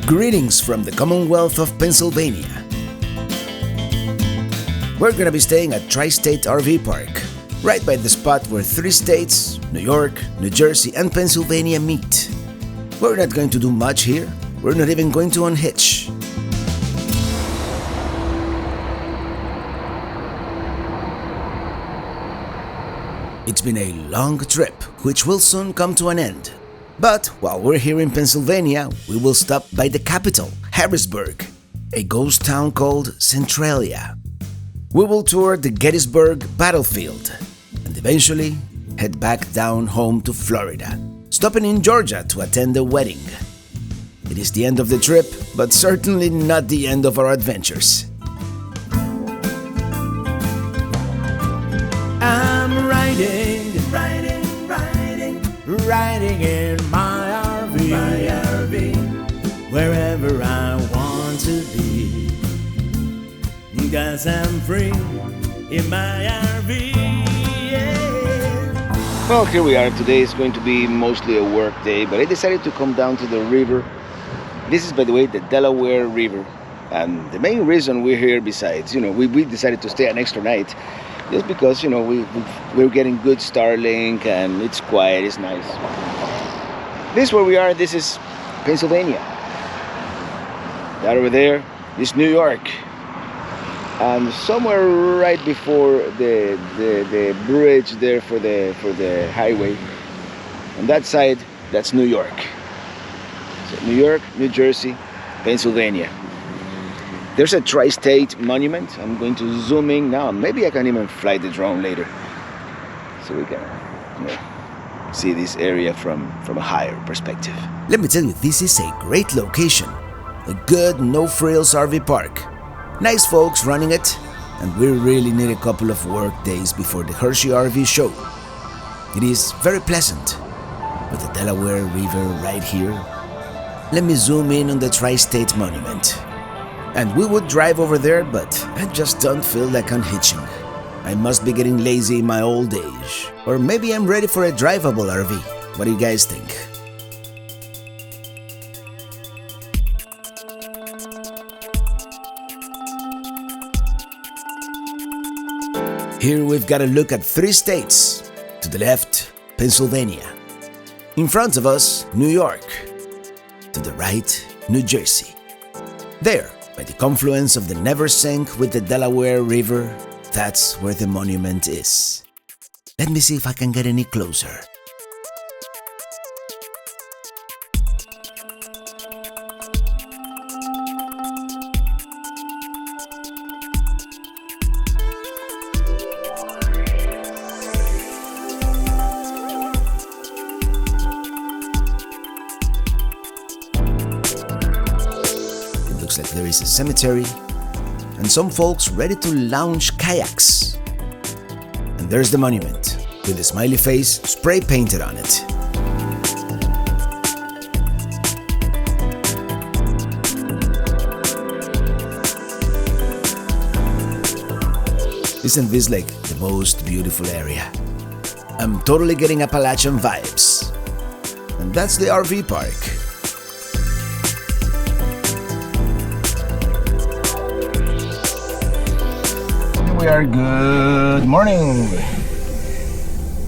Greetings from the Commonwealth of Pennsylvania. We're gonna be staying at Tri-State RV Park, right by the spot where three states, New York, New Jersey, and Pennsylvania meet. We're not going to do much here. We're not even going to unhitch. It's been a long trip, which will soon come to an end. But while we're here in Pennsylvania, we will stop by the capital, Harrisburg, a ghost town called Centralia. We will tour the Gettysburg battlefield and eventually head back down home to Florida, stopping in Georgia to attend a wedding. It is the end of the trip, but certainly not the end of our adventures. I'm riding in my RV, wherever I want to be, 'cause I'm free in my RV, yeah. Well, here we are. Today is going to be mostly a work day, but I decided to come down to the river. This is, by the way, the Delaware River. And the main reason we're here, besides, we decided to stay an extra night, just because, we're getting good Starlink and it's quiet, it's nice. This is where we are. This is Pennsylvania. That over there is New York. And somewhere right before the bridge there for the highway, on that side, that's New York. So New York, New Jersey, Pennsylvania. There's a Tri-State monument. I'm going to zoom in now. Maybe I can even fly the drone later, so we can see this area from a higher perspective. Let me tell you, this is a great location. A good, no-frills RV park. Nice folks running it, and we really need a couple of work days before the Hershey RV show. It is very pleasant, with the Delaware River right here. Let me zoom in on the Tri-State monument. And we would drive over there, but I just don't feel like unhitching. I must be getting lazy in my old age. Or maybe I'm ready for a drivable RV. What do you guys think? Here we've got a look at three states. To the left, Pennsylvania. In front of us, New York. To the right, New Jersey. There, by the confluence of the Neversink with the Delaware River, that's where the monument is. Let me see if I can get any closer. Looks like there is a cemetery and some folks ready to launch kayaks. And there's the monument with a smiley face spray painted on it. Isn't this like the most beautiful area? I'm totally getting Appalachian vibes. And that's the RV park. We are good morning.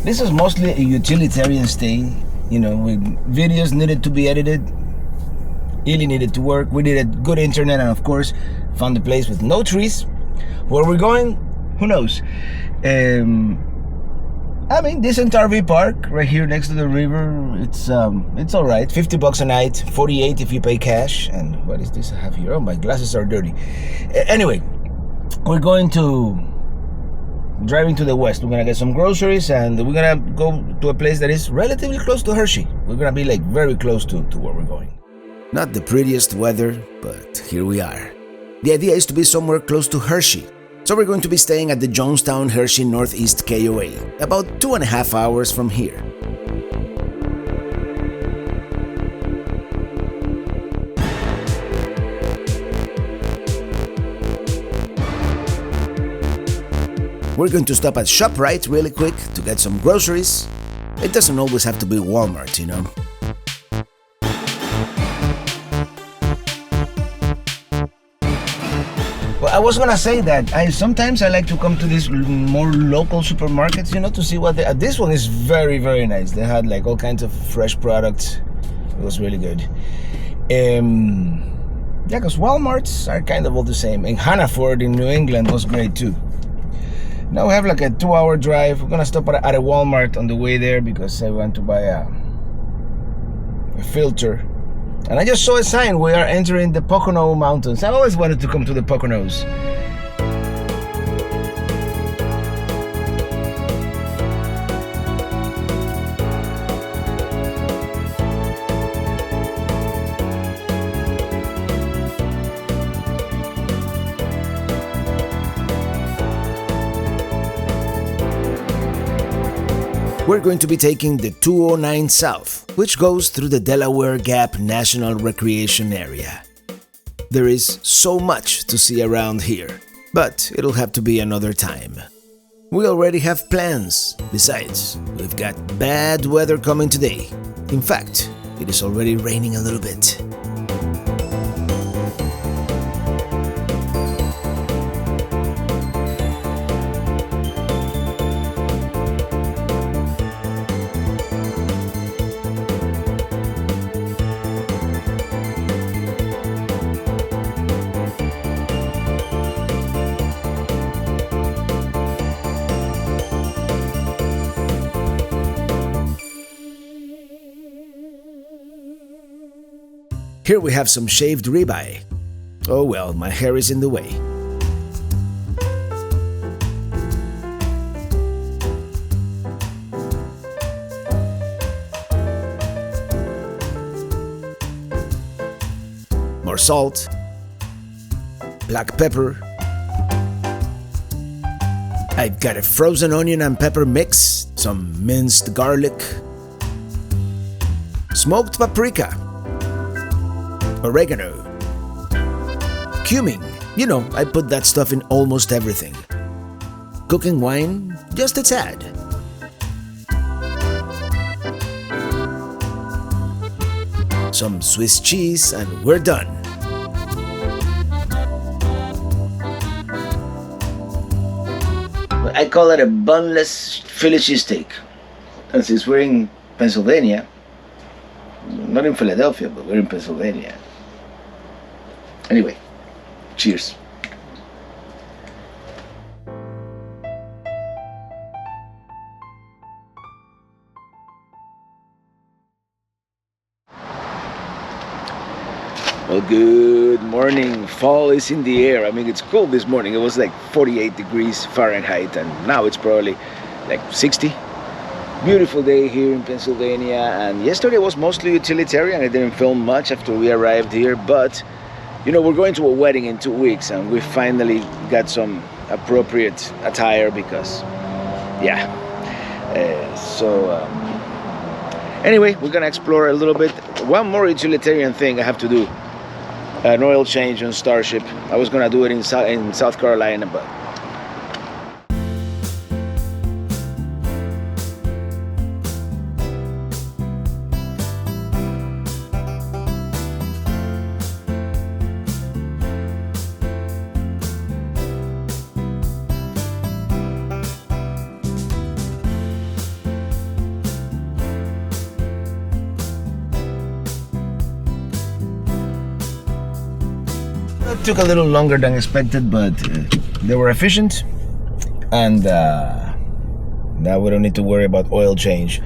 This is mostly a utilitarian stay, with videos needed to be edited, Ili needed to work, we needed good internet, and of course found a place with no trees. Where we're going, who knows? Decent RV park right here next to the river. It's all right. $50 a night, $48 if you pay cash. And what is this I have here? Oh, my glasses are dirty. Anyway, we're driving to the west. We're gonna get some groceries and we're gonna go to a place that is relatively close to Hershey. We're gonna be very close to where we're going. Not the prettiest weather, but here we are. The idea is to be somewhere close to Hershey. So we're going to be staying at the Jonestown Hershey Northeast KOA, about 2.5 hours from here. We're going to stop at ShopRite really quick to get some groceries. It doesn't always have to be Walmart, was gonna say that I sometimes like to come to these more local supermarkets, to see what this one is very, very nice. They had like all kinds of fresh products. It was really good. Yeah, because Walmarts are kind of all the same. And Hannaford in New England was great too. Now we have like a 2-hour drive. We're gonna stop at a Walmart on the way there because I want to buy a filter. And I just saw a sign, we are entering the Pocono Mountains. I always wanted to come to the Poconos. We're going to be taking the 209 South, which goes through the Delaware Gap National Recreation Area. There is so much to see around here, but it'll have to be another time. We already have plans. Besides, we've got bad weather coming today. In fact, it is already raining a little bit. Here we have some shaved ribeye. Oh well, my hair is in the way. More salt, black pepper. I've got a frozen onion and pepper mix, some minced garlic, smoked paprika, oregano, cumin. I put that stuff in almost everything. Cooking wine, just a tad. Some Swiss cheese and we're done. I call it a Bunless Philly cheesesteak. And since we're in Pennsylvania, not in Philadelphia, but we're in Pennsylvania. Anyway, cheers. Well, good morning. Fall is in the air. I mean, it's cool this morning. It was like 48 degrees Fahrenheit, and now it's probably like 60. Beautiful day here in Pennsylvania, and yesterday was mostly utilitarian. I didn't film much after we arrived here, but we're going to a wedding in 2 weeks, and we finally got some appropriate attire because, yeah. Anyway, we're gonna explore a little bit. One more utilitarian thing I have to do: an oil change on Starship. I was gonna do it in South Carolina, but it took a little longer than expected, but they were efficient, and now we don't need to worry about oil change.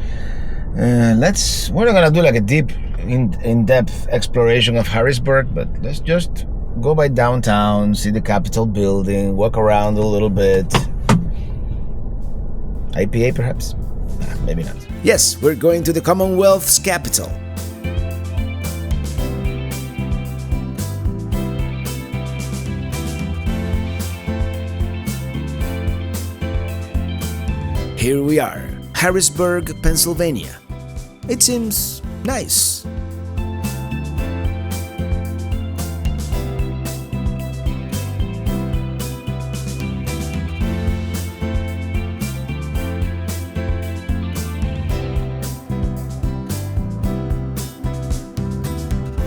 We're not gonna do like a deep, in-depth exploration of Harrisburg, but let's just go by downtown, see the Capitol building, walk around a little bit. IPA perhaps? Maybe not. Yes, we're going to the Commonwealth's capital. Here we are, Harrisburg, Pennsylvania. It seems nice.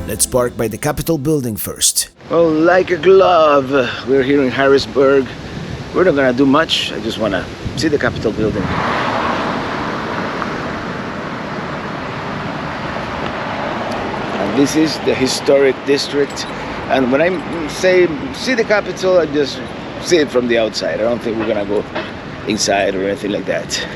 Let's park by the Capitol building first. Well, like a glove, we're here in Harrisburg. We're not gonna do much. I just wanna see the Capitol building. And this is the historic district. And when I say see the Capitol, I just see it from the outside. I don't think we're gonna go inside or anything like that.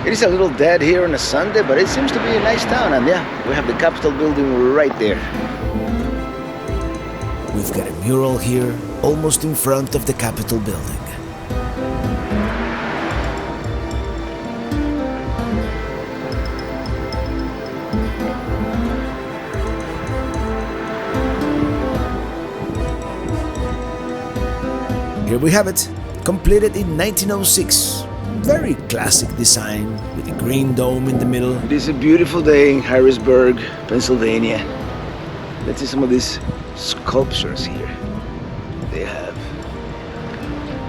It is a little dead here on a Sunday, but it seems to be a nice town, and yeah, we have the Capitol building right there. We've got a mural here, almost in front of the Capitol building. Here we have it, completed in 1906. Very classic design with a green dome in the middle. It is a beautiful day in Harrisburg, Pennsylvania. Let's see some of these sculptures here. They have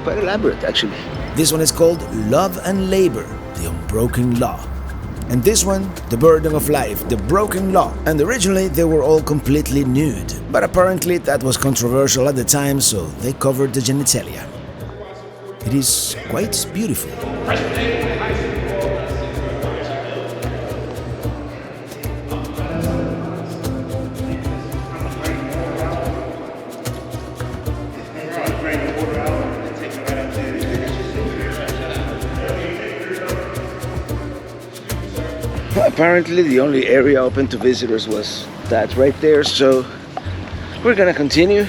quite elaborate, actually. This one is called Love and Labor, the Unbroken Law. And this one, The Burden of Life, the Broken Law. And originally they were all completely nude, but apparently that was controversial at the time, so they covered the genitalia. It is quite beautiful. Apparently the only area open to visitors was that right there, so we're gonna continue.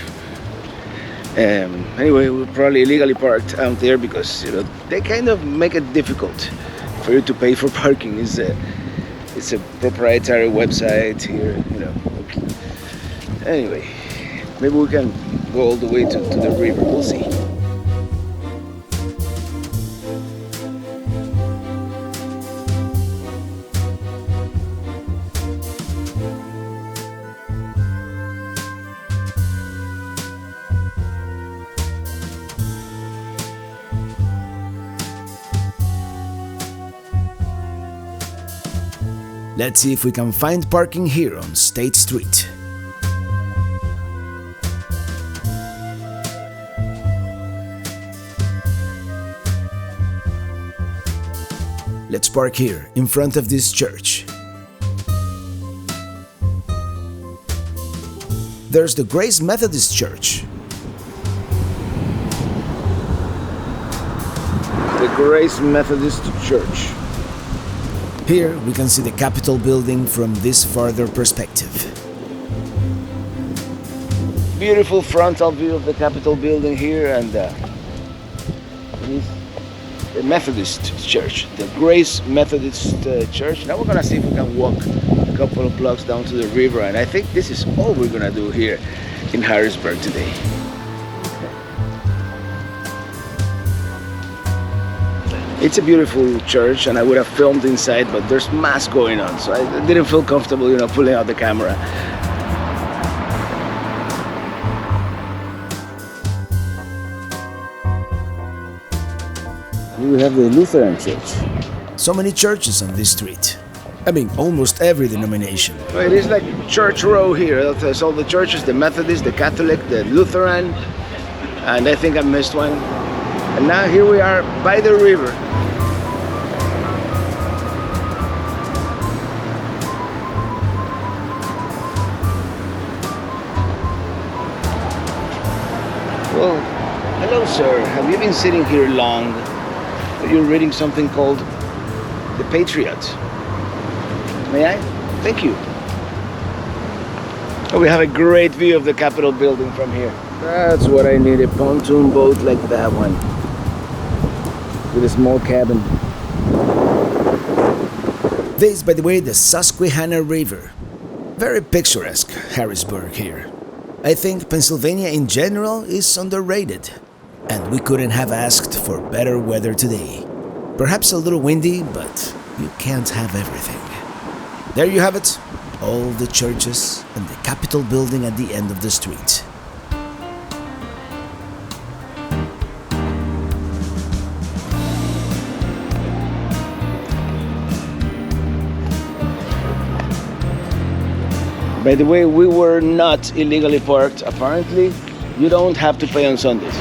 Anyway, we're probably illegally parked out there because they kind of make it difficult for you to pay for parking. It's a proprietary website here, Anyway, maybe we can go all the way to the river. We'll see. Let's see if we can find parking here on State Street. Let's park here, in front of this church. There's the Grace Methodist Church. The Grace Methodist Church. Here we can see the Capitol building from this farther perspective. Beautiful frontal view of the Capitol building here, and it is the Methodist Church, the Grace Methodist Church. Now we're gonna see if we can walk a couple of blocks down to the river, and I think this is all we're gonna do here in Harrisburg today. It's a beautiful church, and I would have filmed inside, but there's mass going on, so I didn't feel comfortable, pulling out the camera. Here we have the Lutheran church. So many churches on this street. I mean, almost every denomination. Well, it is like church row here. There's all the churches, the Methodist, the Catholic, the Lutheran, and I think I missed one. And now here we are by the river. Well, hello sir, have you been sitting here long? You're reading something called The Patriot. May I? Thank you. Oh, we have a great view of the Capitol building from here. That's what I need, a pontoon boat like that one, with a small cabin. This, by the way, the Susquehanna River. Very picturesque, Harrisburg here. I think Pennsylvania in general is underrated, and we couldn't have asked for better weather today. Perhaps a little windy, but you can't have everything. There you have it, all the churches, and the Capitol building at the end of the street. By the way, we were not illegally parked. Apparently, you don't have to pay on Sundays.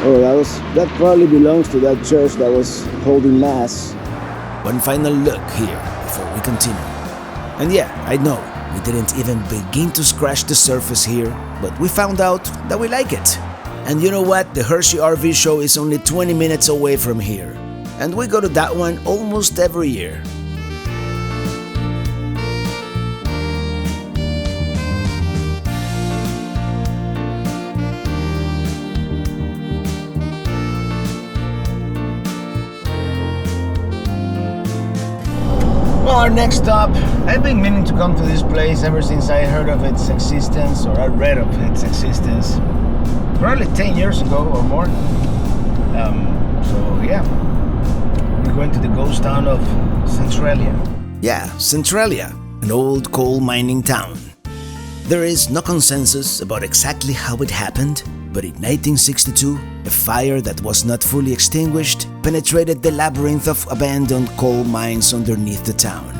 Oh, that probably belongs to that church that was holding mass. One final look here before we continue. And yeah, I know, we didn't even begin to scratch the surface here, but we found out that we like it. And you know what? The Hershey RV show is only 20 minutes away from here. And we go to that one almost every year. Our next stop, I've been meaning to come to this place ever since I heard of its existence, or I read of its existence, probably 10 years ago or more. So yeah, we're going to the ghost town of Centralia. Yeah, Centralia, an old coal mining town. There is no consensus about exactly how it happened, but in 1962, a fire that was not fully extinguished penetrated the labyrinth of abandoned coal mines underneath the town.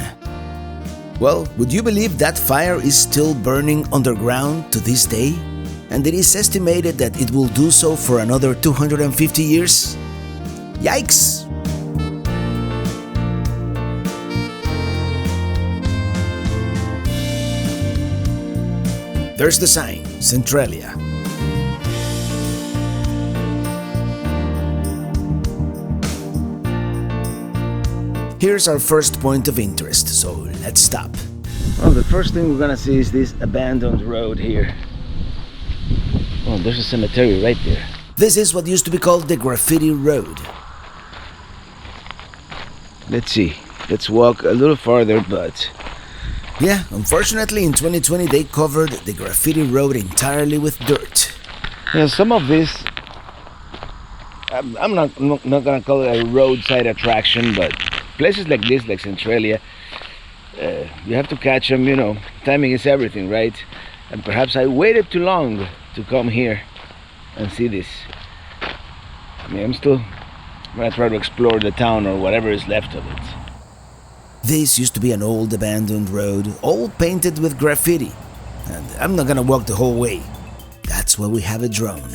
Well, would you believe that fire is still burning underground to this day? And it is estimated that it will do so for another 250 years? Yikes! There's the sign, Centralia. Here's our first point of interest, so let's stop. Well, the first thing we're gonna see is this abandoned road here. Oh, there's a cemetery right there. This is what used to be called the Graffiti Road. Let's see. Let's walk a little farther, but... Yeah, unfortunately in 2020 they covered the Graffiti Road entirely with dirt. Yeah, some of this... I'm not gonna call it a roadside attraction, but places like this, like Centralia, you have to catch them, you know. Timing is everything, right? And perhaps I waited too long to come here and see this. I mean, I'm gonna try to explore the town or whatever is left of it. This used to be an old abandoned road, all painted with graffiti. And I'm not gonna walk the whole way. That's why we have a drone.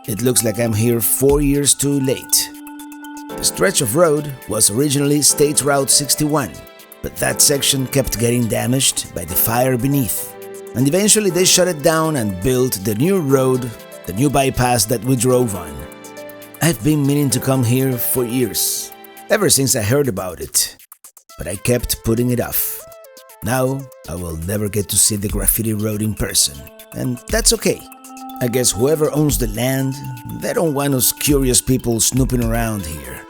It looks like I'm here 4 years too late. The stretch of road was originally State Route 61, but that section kept getting damaged by the fire beneath. And eventually they shut it down and built the new road, the new bypass that we drove on. I've been meaning to come here for years, ever since I heard about it, but I kept putting it off. Now I will never get to see the Graffiti Road in person, and that's okay. I guess whoever owns the land, they don't want us curious people snooping around here.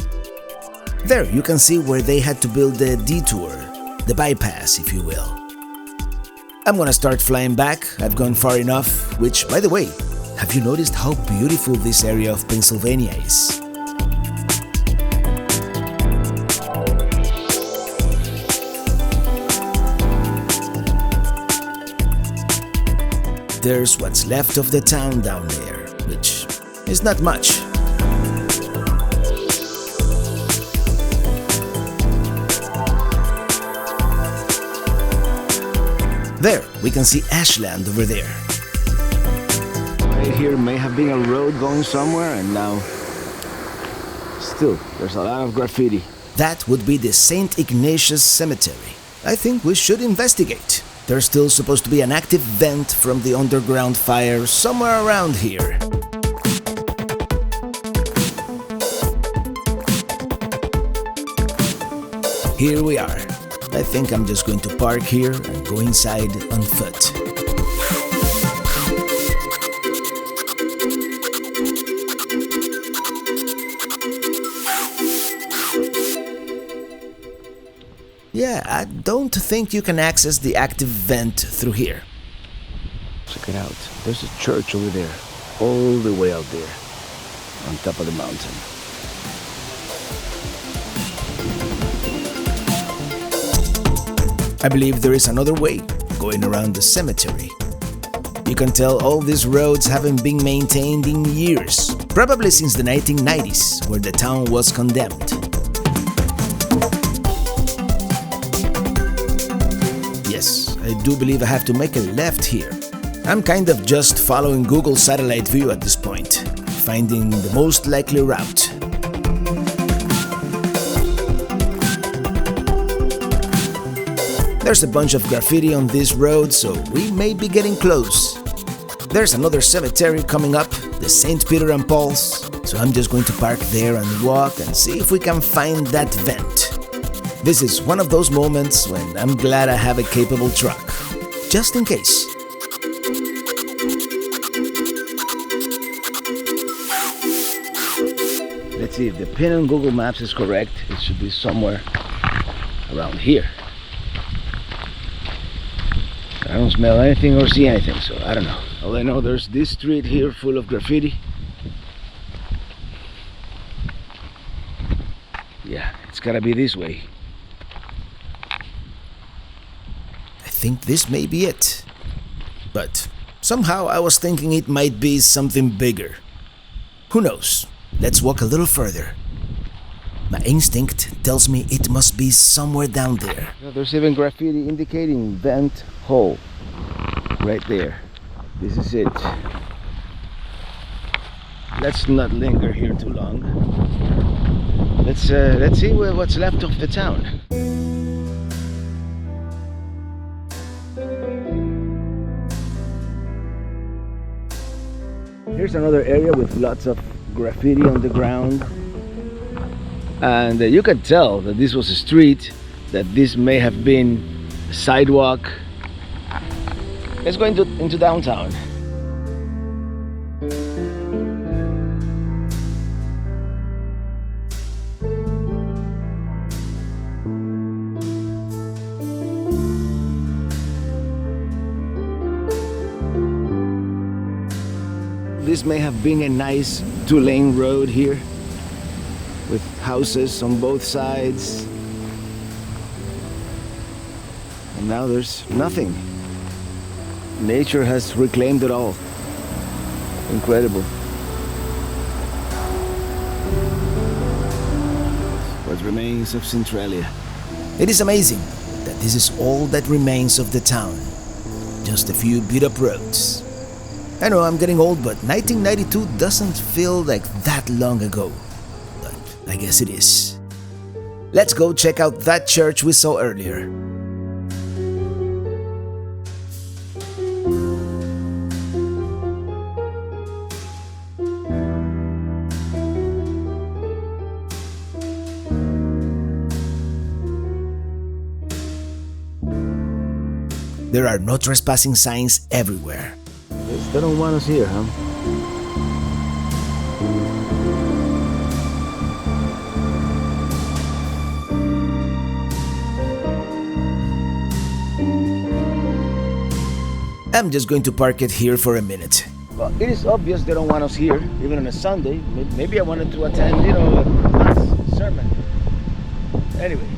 There you can see where they had to build the detour, the bypass if you will. I'm gonna start flying back. I've gone far enough, which, by the way, have you noticed how beautiful this area of Pennsylvania is? There's what's left of the town down there, which is not much. There, we can see Ashland over there. Right here may have been a road going somewhere, and now still there's a lot of graffiti. That would be the St. Ignatius Cemetery. I think we should investigate. There's still supposed to be an active vent from the underground fire somewhere around here. Here we are. I think I'm just going to park here and go inside on foot. Yeah, I don't think you can access the active vent through here. Check it out. There's a church over there, all the way out there, on top of the mountain. I believe there is another way, going around the cemetery. You can tell all these roads haven't been maintained in years, probably since the 1990s, where the town was condemned. Yes, I do believe I have to make a left here. I'm kind of just following Google satellite view at this point, finding the most likely route. There's a bunch of graffiti on this road, so we may be getting close. There's another cemetery coming up, the St. Peter and Paul's, so I'm just going to park there and walk and see if we can find that vent. This is one of those moments when I'm glad I have a capable truck, just in case. Let's see if the pin on Google Maps is correct. It should be somewhere around here. I don't smell anything or see anything, so I don't know. All I know, there's this street here full of graffiti. Yeah, it's gotta be this way. I think this may be it. But somehow I was thinking it might be something bigger. Who knows? Let's walk a little further. My instinct tells me it must be somewhere down there. There's even graffiti indicating vent hole right there. This is it. Let's not linger here too long. Let's see what's left of the town. Here's another area with lots of graffiti on the ground, and you can tell that this was a street, that this may have been a sidewalk. Let's go into downtown. This may have been a nice two-lane road here with houses on both sides, and now there's nothing. Nature has reclaimed it all. Incredible. What remains of Centralia. It is amazing that this is all that remains of the town. Just a few beat-up roads. I know I'm getting old, but 1992 doesn't feel like that long ago. But I guess it is. Let's go check out that church we saw earlier. There are no trespassing signs everywhere. They don't want us here, huh? I'm just going to park it here for a minute. Well, it is obvious they don't want us here, even on a Sunday. Maybe I wanted to attend, a mass sermon. Anyway,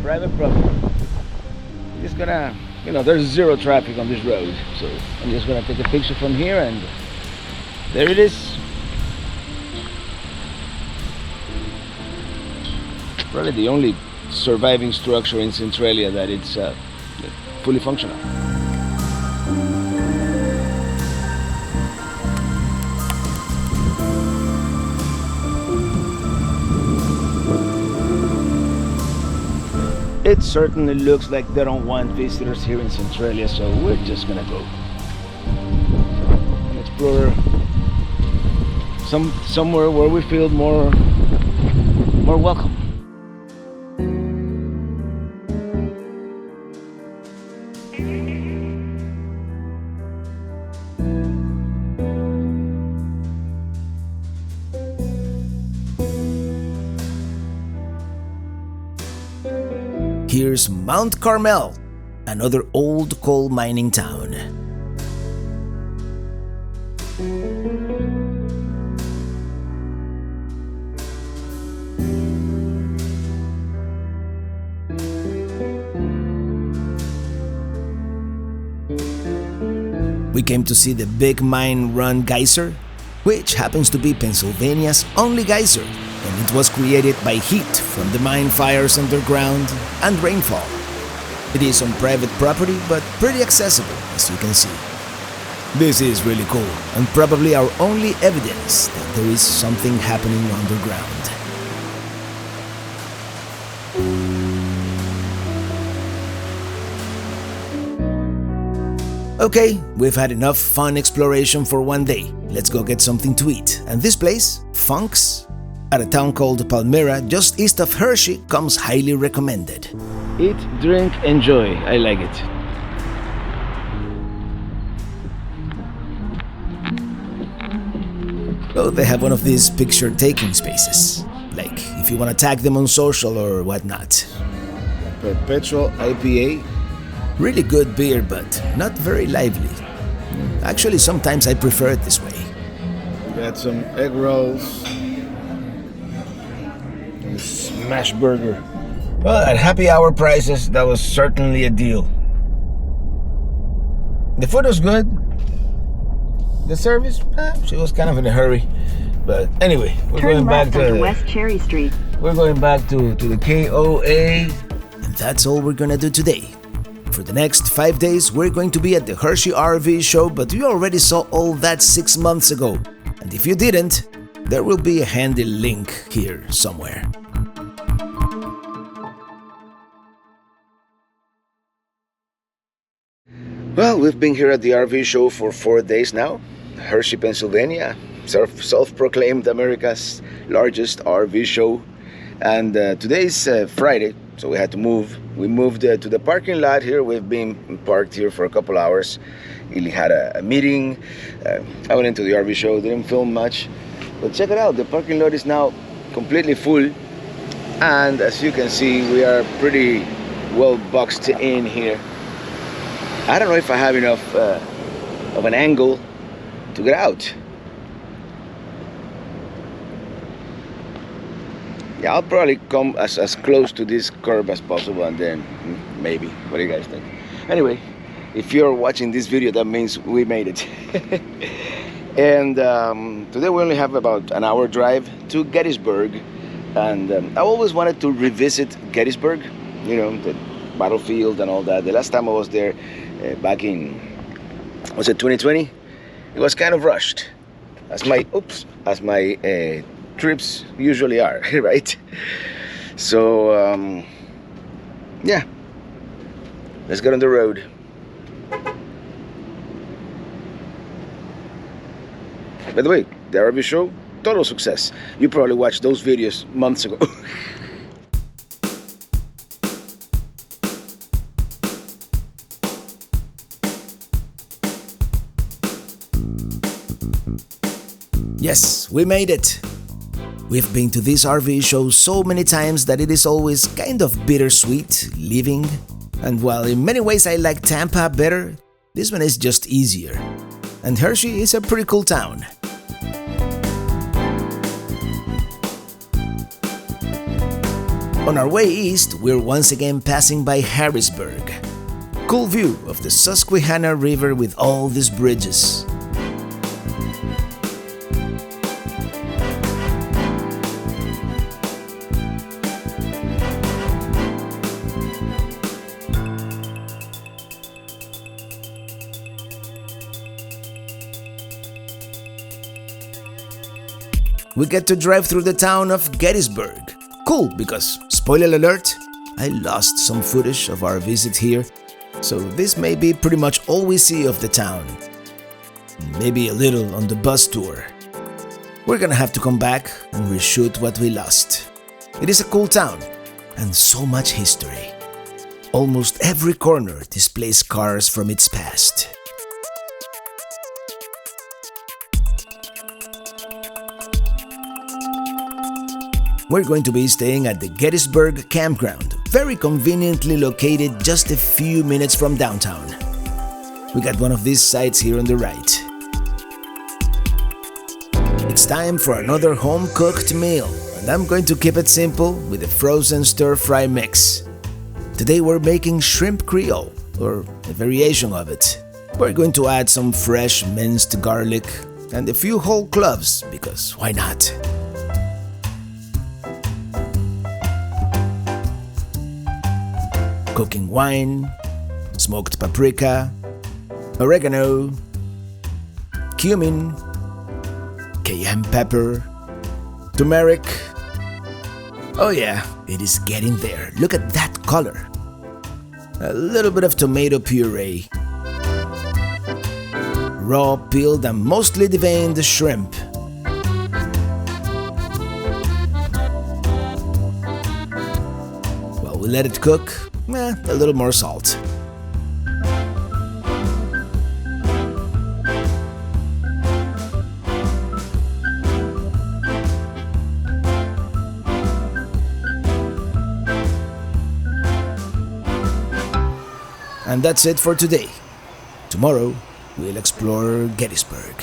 private property. I'm just gonna, there's zero traffic on this road, so I'm just gonna take a picture from here, and there it is. Probably the only surviving structure in Centralia that it's fully functional. It certainly looks like they don't want visitors here in Centralia, so we're just gonna go and explore somewhere where we feel more welcome. Here's Mount Carmel, another old coal mining town. We came to see the big mine-run Geyser, which happens to be Pennsylvania's only geyser, and it was created by heat from the mine fires underground and rainfall. It is on private property, but pretty accessible, as you can see. This is really cool, and probably our only evidence that there is something happening underground. Okay, we've had enough fun exploration for one day. Let's go get something to eat. And this place, Funk's, at a town called Palmyra, just east of Hershey, comes highly recommended. Eat, drink, enjoy. I like it. Oh, they have one of these picture-taking spaces. Like, if you want to tag them on social or whatnot. Perpetual IPA. Really good beer, but not very lively. Actually, sometimes I prefer it this way. Got some egg rolls. And a smash burger. Well, at happy hour prices, that was certainly a deal. The food was good. The service, she was kind of in a hurry. But anyway, we're going back to West Cherry Street. We're going back to the KOA. And that's all we're gonna do today. For the next 5 days, we're going to be at the Hershey RV show, but you already saw all that 6 months ago. And if you didn't, there will be a handy link here somewhere. Well, we've been here at the RV show for 4 days now. Hershey, Pennsylvania, self-proclaimed America's largest RV show. And today is Friday, so we had to move. We moved to the parking lot here. We've been parked here for a couple hours. Illy had a meeting. I went into the RV show, didn't film much. But check it out, the parking lot is now completely full. And as you can see, we are pretty well boxed in here. I don't know if I have enough of an angle to get out. Yeah, I'll probably come as close to this curb as possible, and then maybe. What do you guys think? Anyway, if you're watching this video, that means we made it. And today we only have about an hour drive to Gettysburg. And I always wanted to revisit Gettysburg, you know, the battlefield and all that. The last time I was there, back in, was it 2020? It was kind of rushed, as my trips usually are, right? So yeah, let's get on the road. By the way, the RV show, total success. You probably watched those videos months ago. Yes, we made it! We've been to this RV show so many times that it is always kind of bittersweet leaving. And while in many ways I like Tampa better, this one is just easier. And Hershey is a pretty cool town. On our way east, we're once again passing by Harrisburg. Cool view of the Susquehanna River with all these bridges. We get to drive through the town of Gettysburg. Cool, because, spoiler alert, I lost some footage of our visit here, so this may be pretty much all we see of the town. Maybe a little on the bus tour. We're gonna have to come back and reshoot what we lost. It is a cool town, and so much history. Almost every corner displays cars from its past. We're going to be staying at the Gettysburg Campground, very conveniently located just a few minutes from downtown. We got one of these sites here on the right. It's time for another home-cooked meal, and I'm going to keep it simple with a frozen stir-fry mix. Today we're making shrimp Creole, or a variation of it. We're going to add some fresh minced garlic and a few whole cloves, because why not? Cooking wine, smoked paprika, oregano, cumin, cayenne pepper, turmeric. Oh yeah, it is getting there. Look at that color. A little bit of tomato puree. Raw, peeled, and mostly deveined shrimp. While we let it cook, a little more salt. And that's it for today. Tomorrow, we'll explore Gettysburg.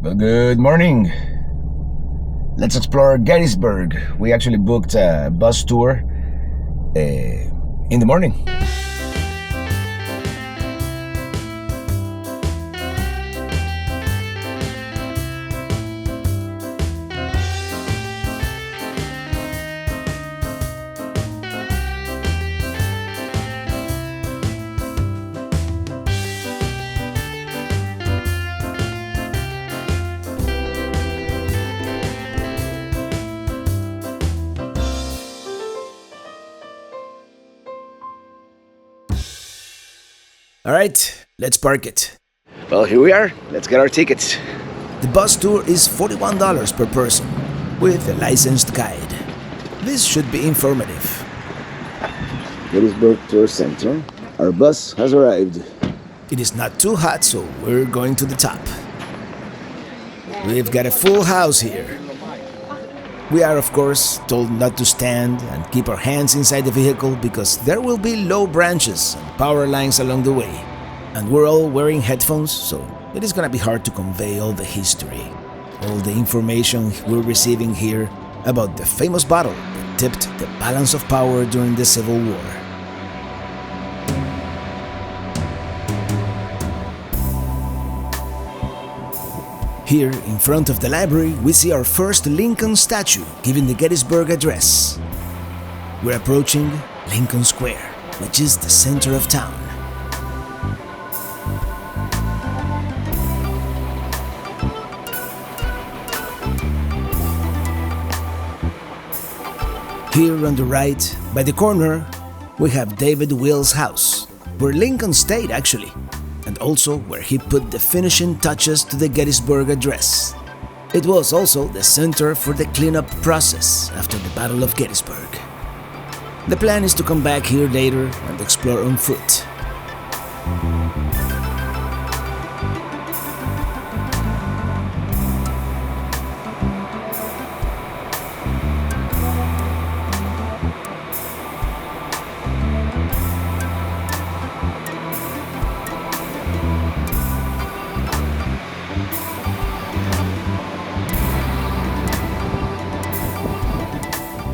Well, good morning. Let's explore Gettysburg. We actually booked a bus tour in the morning. Alright, let's park it. Well, here we are. Let's get our tickets. The bus tour is $41 per person, with a licensed guide. This should be informative. Gettysburg Tour Center. Our bus has arrived. It is not too hot, so we're going to the top. We've got a full house here. We are, of course, told not to stand and keep our hands inside the vehicle because there will be low branches and power lines along the way. And we're all wearing headphones, so it is gonna be hard to convey all the history, all the information we're receiving here about the famous battle that tipped the balance of power during the Civil War. Here, in front of the library, we see our first Lincoln statue giving the Gettysburg Address. We're approaching Lincoln Square, which is the center of town. Here on the right, by the corner, we have David Will's house, where Lincoln stayed actually, and also where he put the finishing touches to the Gettysburg Address. It was also the center for the cleanup process after the Battle of Gettysburg. The plan is to come back here later and explore on foot.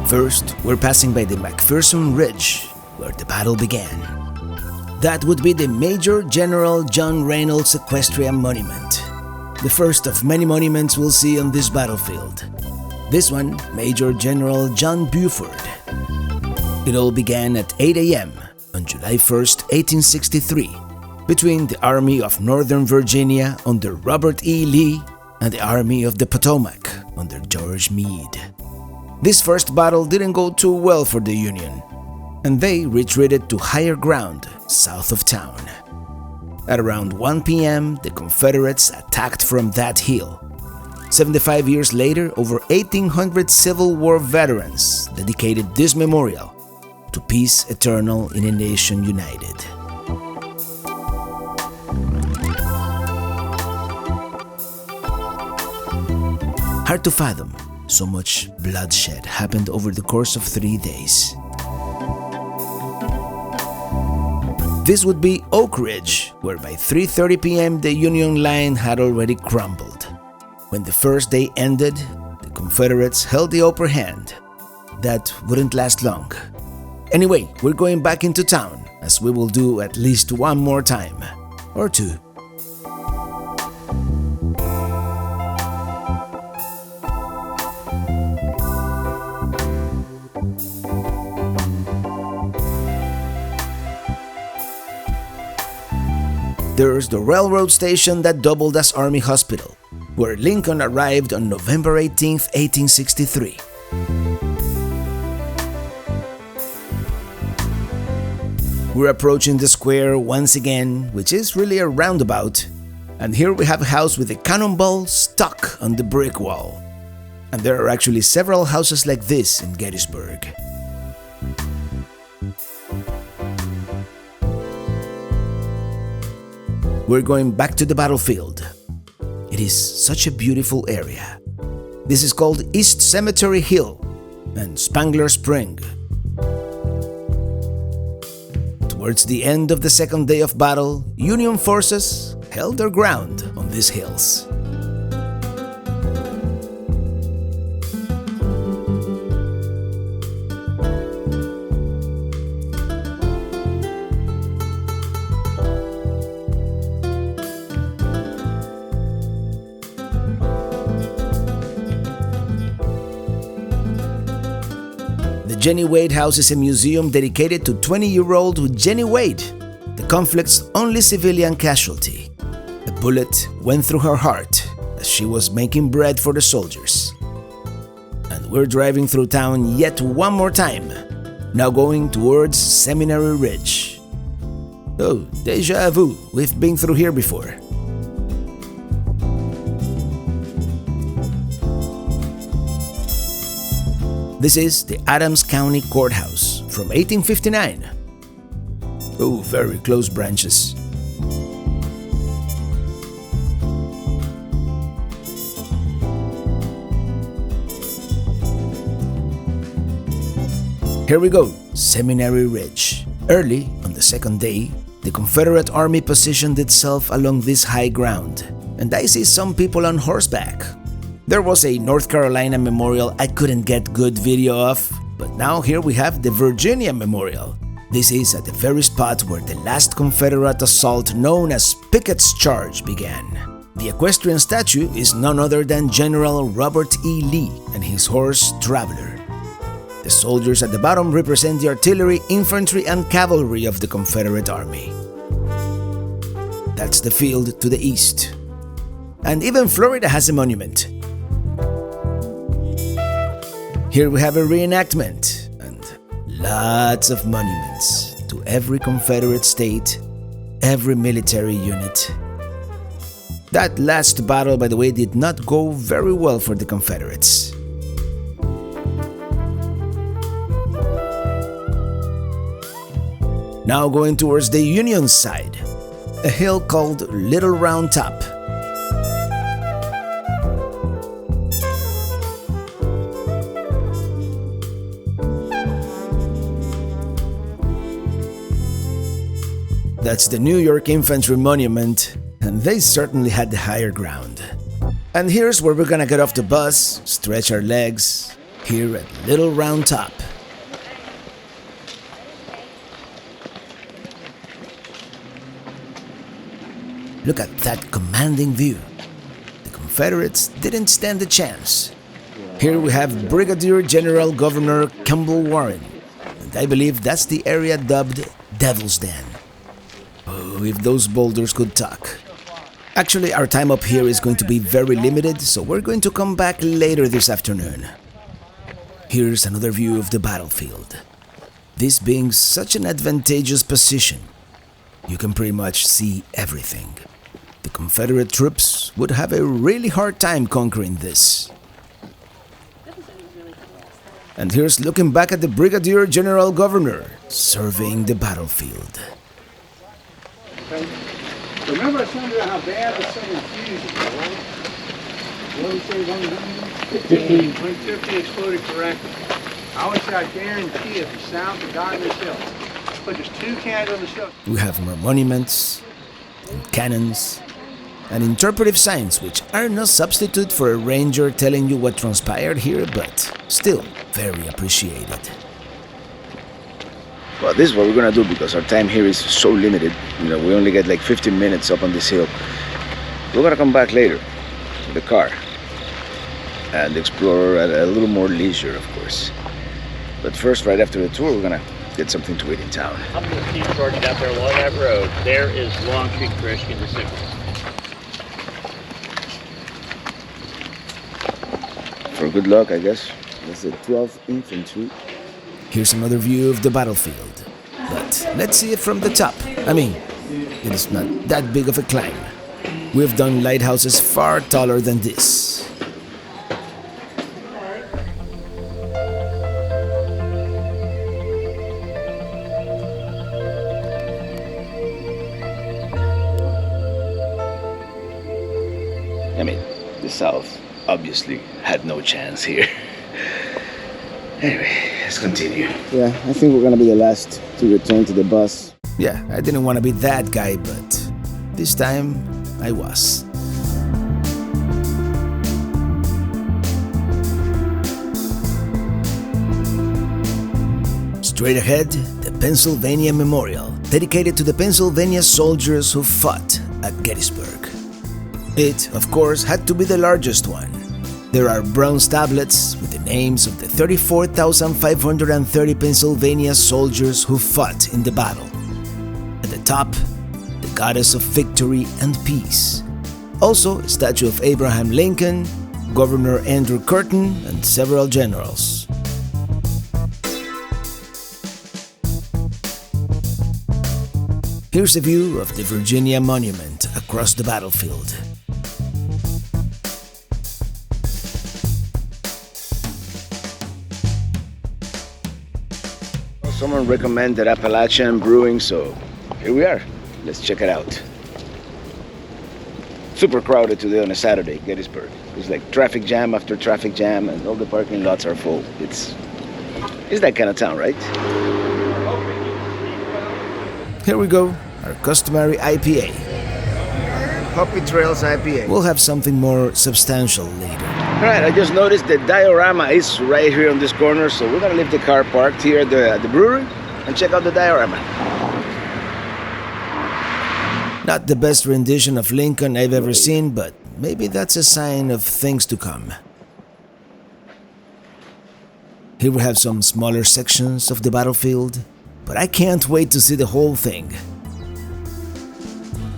First, we're passing by the McPherson Ridge, where the battle began. That would be the Major General John Reynolds Equestrian Monument, the first of many monuments we'll see on this battlefield. This one, Major General John Buford. It all began at 8 a.m. on July 1st, 1863, between the Army of Northern Virginia under Robert E. Lee and the Army of the Potomac under George Meade. This first battle didn't go too well for the Union, and they retreated to higher ground south of town. At around 1 p.m., the Confederates attacked from that hill. 75 years later, over 1,800 Civil War veterans dedicated this memorial to peace eternal in a nation united. Hard to fathom. So much bloodshed happened over the course of 3 days. This would be Oak Ridge, where by 3:30 p.m. the Union line had already crumbled. When the first day ended, the Confederates held the upper hand. That wouldn't last long. Anyway, we're going back into town, as we will do at least one more time. Or two. There's the railroad station that doubled as Army Hospital, where Lincoln arrived on November 18, 1863. We're approaching the square once again, which is really a roundabout, and here we have a house with a cannonball stuck on the brick wall. And there are actually several houses like this in Gettysburg. We're going back to the battlefield. It is such a beautiful area. This is called East Cemetery Hill and Spangler Spring. Towards the end of the second day of battle, Union forces held their ground on these hills. Jenny Wade House is a museum dedicated to 20-year-old Jenny Wade, the conflict's only civilian casualty. A bullet went through her heart as she was making bread for the soldiers. And we're driving through town yet one more time, now going towards Seminary Ridge. Oh, déjà vu, we've been through here before. This is the Adams County Courthouse from 1859. Oh, very close branches. Here we go, Seminary Ridge. Early on the second day, the Confederate Army positioned itself along this high ground, and I see some people on horseback. There was a North Carolina memorial I couldn't get good video of, but now here we have the Virginia Memorial. This is at the very spot where the last Confederate assault known as Pickett's Charge began. The equestrian statue is none other than General Robert E. Lee and his horse Traveler. The soldiers at the bottom represent the artillery, infantry, and cavalry of the Confederate Army. That's the field to the east. And even Florida has a monument. Here we have a reenactment and lots of monuments to every Confederate state, every military unit. That last battle, by the way, did not go very well for the Confederates. Now going towards the Union side, a hill called Little Round Top. That's the New York Infantry Monument, and they certainly had the higher ground. And here's where we're gonna get off the bus, stretch our legs, here at Little Round Top. Look at that commanding view. The Confederates didn't stand a chance. Here we have Brigadier General Governor Campbell Warren, and I believe that's the area dubbed Devil's Den. Oh, if those boulders could talk. Actually, our time up here is going to be very limited, so we're going to come back later this afternoon. Here's another view of the battlefield. This being such an advantageous position, you can pretty much see everything. The Confederate troops would have a really hard time conquering this. And here's looking back at the Brigadier General Governor surveying the battlefield. Okay. Remember I was telling you how bad the sun fusion was? What did we say, 150? 150 exploded correctly. I always say I guarantee if the sound to God in this hill, but there's 2 cannons on the hill. We have more monuments and cannons and interpretive signs which are no substitute for a ranger telling you what transpired here, but still very appreciated. Well, this is what we're gonna do because our time here is so limited. You know, we only get like 15 minutes up on this hill. We're gonna come back later with the car and explore at a little more leisure, of course. But first, right after the tour, we're gonna get something to eat in town. I'm going to keep starting out there along that road. There is Long Creek Creek in the signals. For good luck, I guess. That's the 12th Infantry. Here's another view of the battlefield, but let's see it from the top. I mean, it is not that big of a climb. We've done lighthouses far taller than this. I mean, the South obviously had no chance here. Anyway, let's continue. Yeah, I think we're gonna be the last to return to the bus. Yeah, I didn't want to be that guy, but this time I was. Straight ahead, the Pennsylvania Memorial, dedicated to the Pennsylvania soldiers who fought at Gettysburg. It, of course, had to be the largest one. There are bronze tablets with the names of the 34,530 Pennsylvania soldiers who fought in the battle. At the top, the goddess of victory and peace. Also, a statue of Abraham Lincoln, Governor Andrew Curtin, and several generals. Here's a view of the Virginia Monument across the battlefield. Someone recommended Appalachian Brewing, so here we are. Let's check it out. Super crowded today on a Saturday, Gettysburg. It's like traffic jam after traffic jam, and all the parking lots are full. It's that kind of town, right? Here we go, our customary IPA. Poppy Trails IPA. We'll have something more substantial later. Alright, I just noticed the Diorama is right here on this corner, so we're gonna leave the car parked here at the brewery and check out the Diorama. Not the best rendition of Lincoln I've ever seen, but maybe that's a sign of things to come. Here we have some smaller sections of the battlefield, but I can't wait to see the whole thing.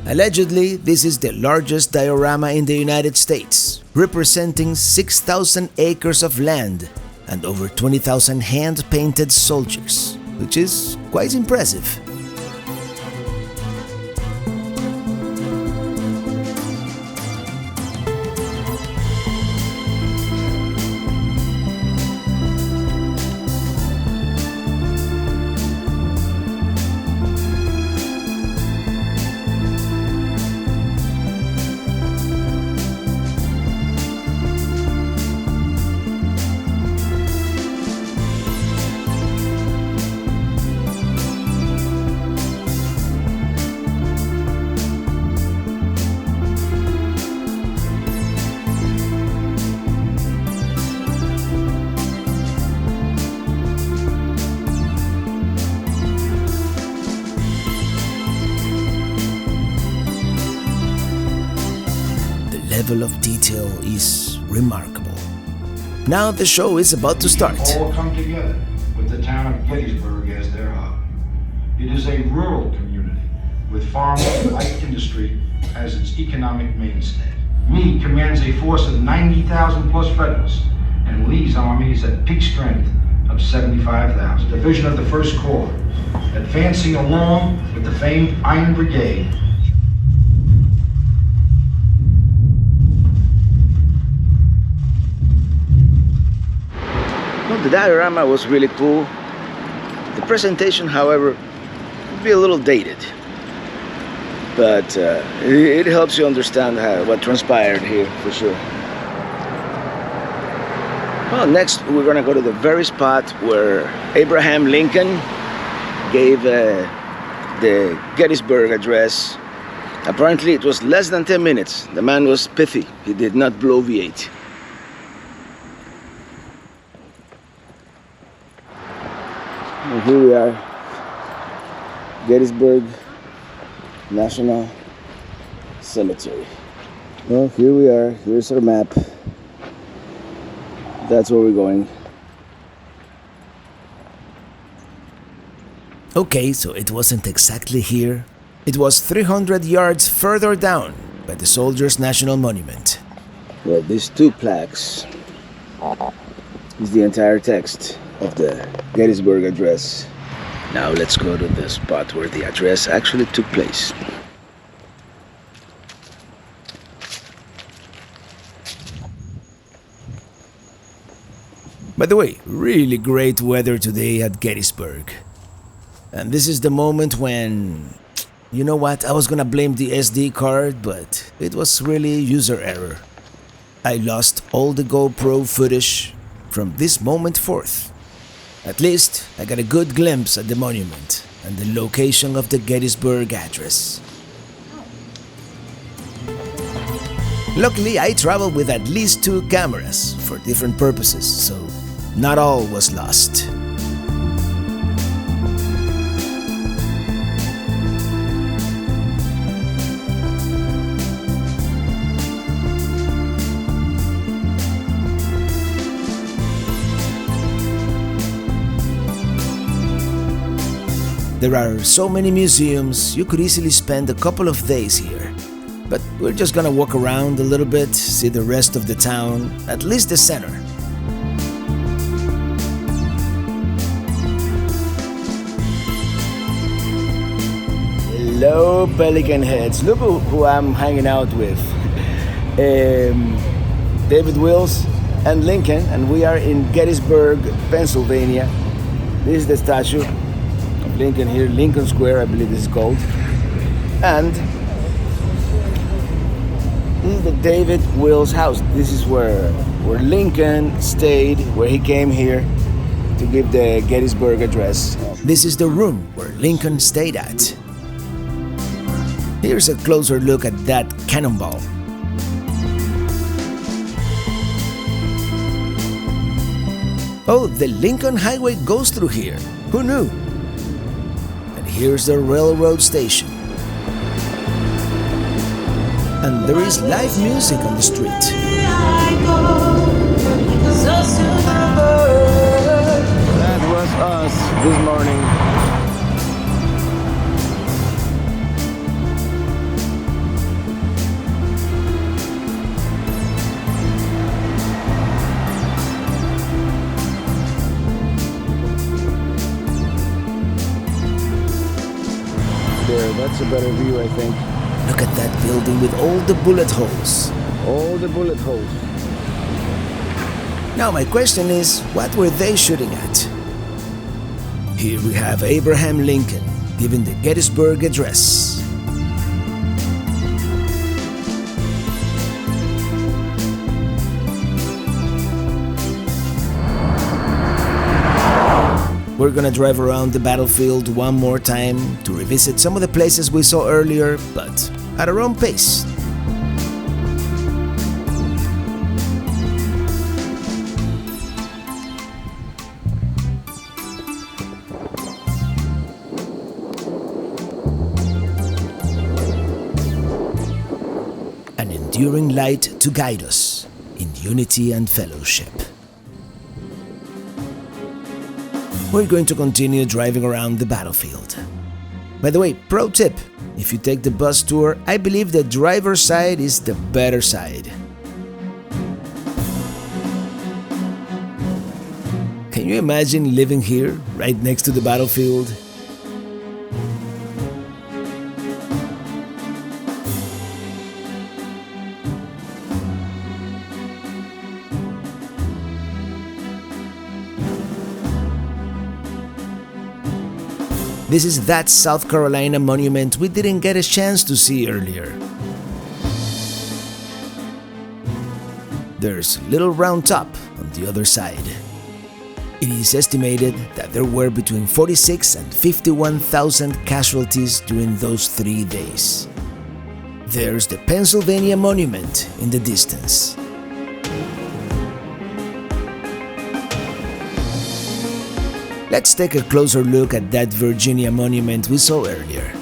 Allegedly, this is the largest diorama in the United States, representing 6,000 acres of land and over 20,000 hand-painted soldiers, which is quite impressive. Level of detail is remarkable. Now the show is about to start. All come together with the town of Gettysburg as their hub. It is a rural community with farming and light industry as its economic mainstay. Lee commands a force of 90,000 plus Federals, and Lee's army is at peak strength of 75,000. Division of the 1st Corps, advancing along with the famed Iron Brigade. Well, the diorama was really cool. The presentation, however, would be a little dated. But it helps you understand what transpired here, for sure. Well, next we're gonna go to the very spot where Abraham Lincoln gave the Gettysburg Address Apparently it was less than 10 minutes. The man was pithy. He did not blow V8. And here we are, Gettysburg National Cemetery. Well, here we are. Here's our map. That's where we're going. Okay, so it wasn't exactly here. It was 300 yards further down by the Soldiers' National Monument. Well, these two plaques is the entire text of the Gettysburg Address. Now let's go to the spot where the address actually took place. By the way, really great weather today at Gettysburg. And this is the moment when... You know what, I was gonna blame the SD card, but it was really user error. I lost all the GoPro footage from this moment forth. At least, I got a good glimpse at the monument and the location of the Gettysburg address. Luckily, I traveled with at least 2 cameras for different purposes, so not all was lost. There are so many museums, you could easily spend a couple of days here. But we're just gonna walk around a little bit, see the rest of the town, at least the center. Hello, Pelican Heads. Look who I'm hanging out with. David Wills and Lincoln, and we are in Gettysburg, Pennsylvania. This is the statue of Lincoln here, Lincoln Square, I believe this is called. And this is the David Wills house. This is where Lincoln stayed, where he came here to give the Gettysburg Address. This is the room where Lincoln stayed at. Here's a closer look at that cannonball. Oh, the Lincoln Highway goes through here. Who knew? And here's the railroad station. And there is live music on the street. That was us this morning. There, that's a better view, I think. Look at that building with all the bullet holes. All the bullet holes. Now my question is, what were they shooting at? Here we have Abraham Lincoln giving the Gettysburg Address. We're gonna drive around the battlefield one more time to revisit some of the places we saw earlier, but at our own pace. An enduring light to guide us in unity and fellowship. We're going to continue driving around the battlefield. By the way, pro tip, if you take the bus tour, I believe the driver's side is the better side. Can you imagine living here, right next to the battlefield? This is that South Carolina monument we didn't get a chance to see earlier. There's Little Round Top on the other side. It is estimated that there were between 46 and 51,000 casualties during those 3 days. There's the Pennsylvania Monument in the distance. Let's take a closer look at that Virginia monument we saw earlier.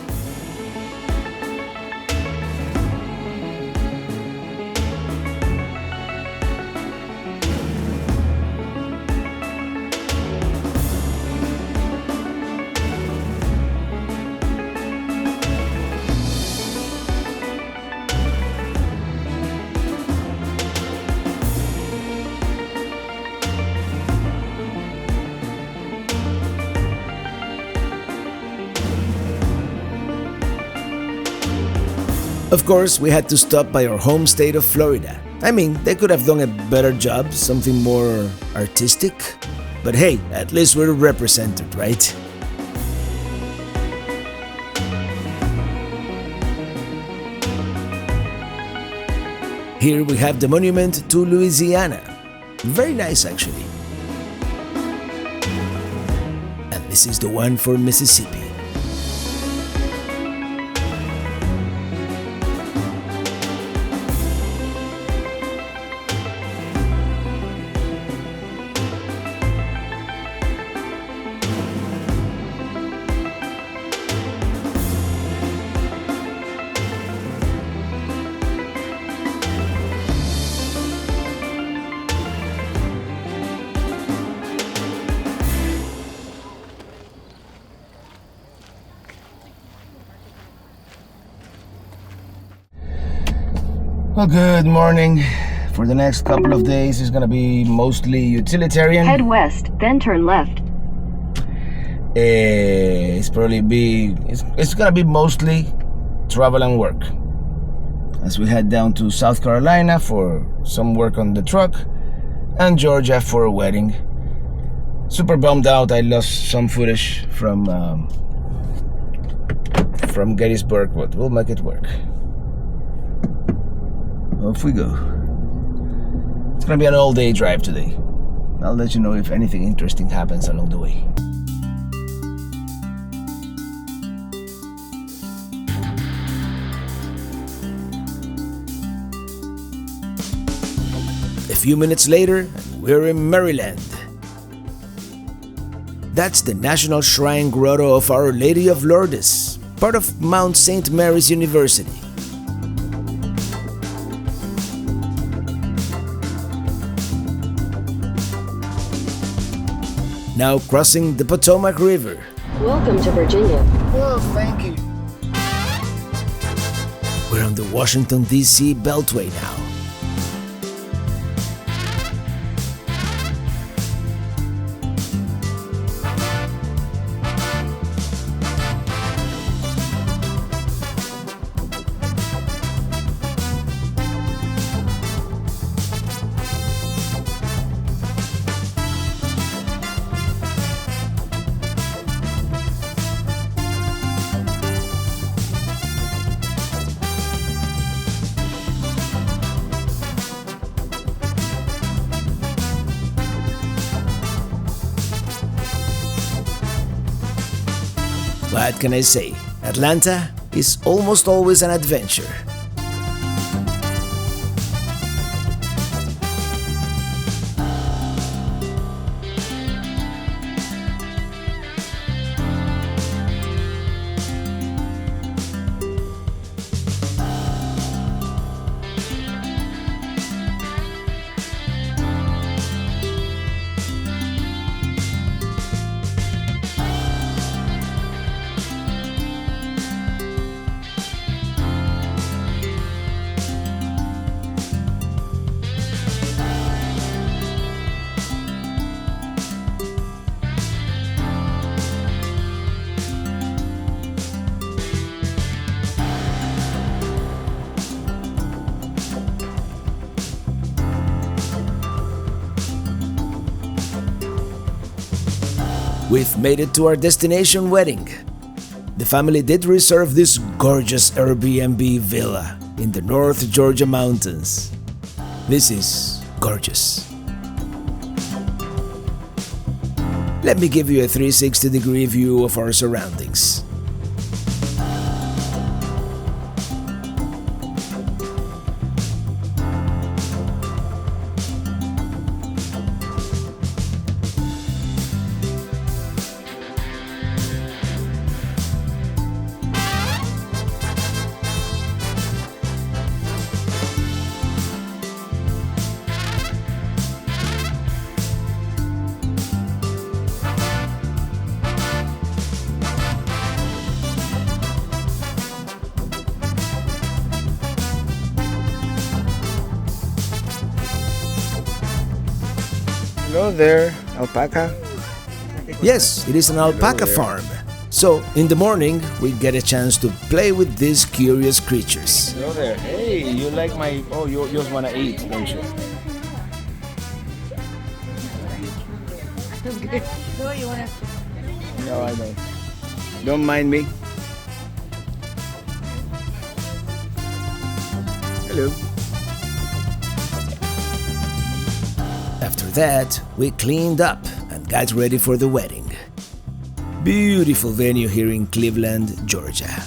Of course, we had to stop by our home state of Florida. I mean, they could have done a better job, something more artistic. But hey, at least we're represented, right? Here we have the monument to Louisiana. Very nice, actually. And this is the one for Mississippi. Well, good morning. For the next couple of days, it's gonna be mostly utilitarian. Head west, then turn left. It's gonna be mostly travel and work. As we head down to South Carolina for some work on the truck, and Georgia for a wedding. Super bummed out. I lost some footage from Gettysburg, but we'll make it work. Off we go. It's gonna be an all-day drive today. I'll let you know if anything interesting happens along the way. A few minutes later, we're in Maryland. That's the National Shrine Grotto of Our Lady of Lourdes, part of Mount St. Mary's University. Now crossing the Potomac River. Welcome to Virginia. Oh, thank you. We're on the Washington, D.C. Beltway now. What can I say? Atlanta is almost always an adventure. We've made it to our destination wedding. The family did reserve this gorgeous Airbnb villa in the North Georgia mountains. This is gorgeous. Let me give you a 360-degree view of our surroundings. Hello there, alpaca. Yes, it is an alpaca farm. So, in the morning, we get a chance to play with these curious creatures. Hello there. Hey, you like my... Oh, you just want to eat, don't you? No, I don't. Don't mind me. Hello. After that, we cleaned up and got ready for the wedding. Beautiful venue here in Cleveland, Georgia.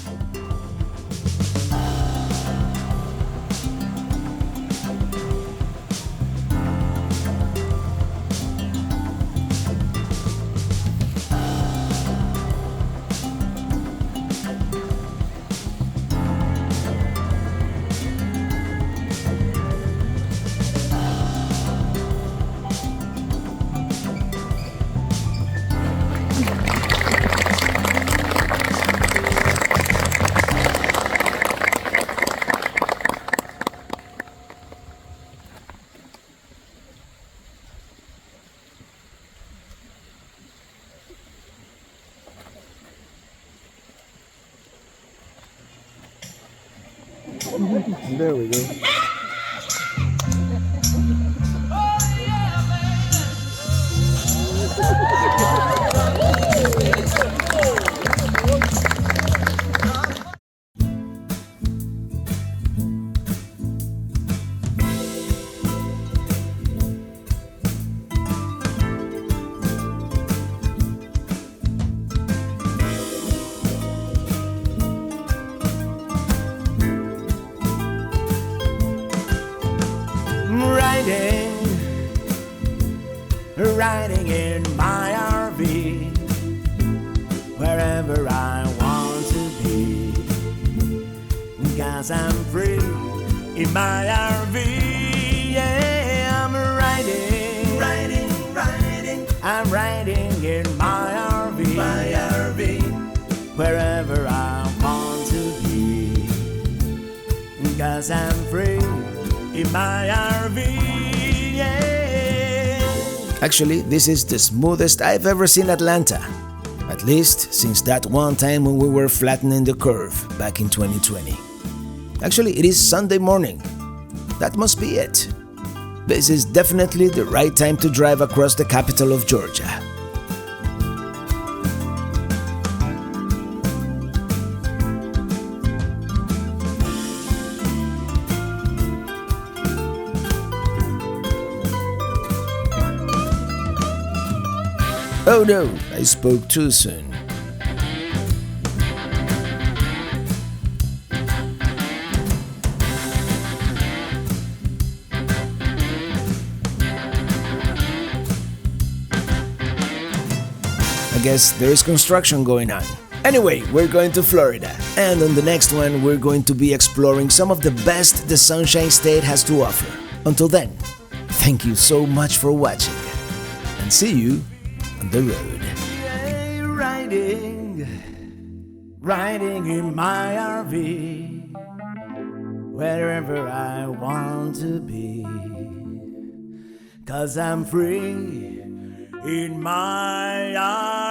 There we go. Riding in my RV, wherever I want to be, 'cause I'm free in my RV. Yeah, I'm riding, I'm riding in my RV, wherever I want to be, 'cause I'm free in my RV. Yeah. Actually, this is the smoothest I've ever seen Atlanta. At least since that one time when we were flattening the curve back in 2020. Actually, it is Sunday morning. That must be it. This is definitely the right time to drive across the capital of Georgia. Oh no, I spoke too soon. I guess there is construction going on. Anyway, we're going to Florida, and on the next one we're going to be exploring some of the best the Sunshine State has to offer. Until then, thank you so much for watching, and see you on the road. Yeah, riding in my RV, wherever I want to be, 'cause I'm free in my RV.